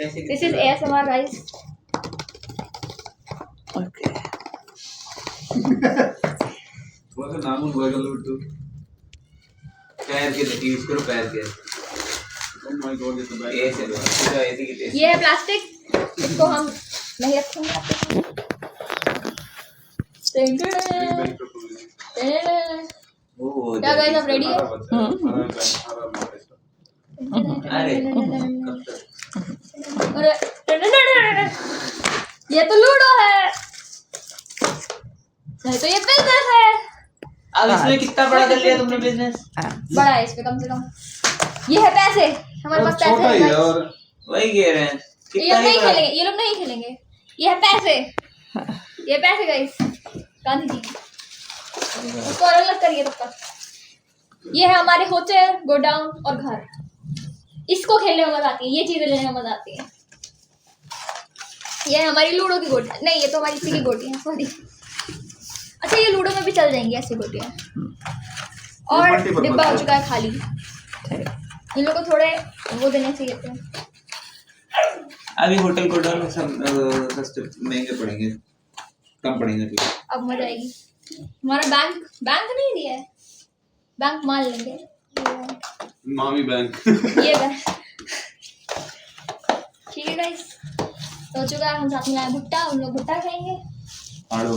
This is ASMR, guys. Okay. थोड़ा सा नाम उन बगल में तो पैर के लगी यूज करो पैर के। Oh my God, ये तो बैग ऐसे पूरा ऐसे की टेस्ट। ये है प्लास्टिक, इसको हम नहीं रखेंगे। क्या गाइस, आप रेडी हो? अरे ये तो लूडो है, नहीं तो ये बिजनेस है। अब इसमें कितना बड़ा कर लिया तुमने बिजनेस? बड़ा है इसमें कम से कम। ये है पैसे, हमारे पास पैसे हैं guys। और वही कह रहे हैं ये लोग नहीं खेलेंगे, ये लोग नहीं खेलेंगे। ये है पैसे, ये पैसे गाइस, गांधी जी। इसको अलग करिए तब तक। ये है हमारे होटल, गोडाउन और घर। इसको खेलने में मजा आती है, ये चीजें लेने में मजा आती है। ये है हमारी लूडो की गोटी, नहीं ये तो हमारी इसी की गोटी है, सॉरी। अच्छा ये लूडो में भी चल जाएंगी ऐसी गोटियां। और डिब्बा हो चुका है खाली। इन लोगों को थोड़े वो देने चाहिए थे। अभी होटल गोडाउन सब सस्ते महंगे पड़ेंगे, कम पड़ेंगे। अब मजा आएगी। हमारा बैंक नहीं दिया है, बैंक मान लेंगे। मामी बैंक। ये बैंक ठीक है गाइस, तो चुका है। हम साथ में लाए भुट्टा, उन लोग भुट्टा खाएंगे। आड़ो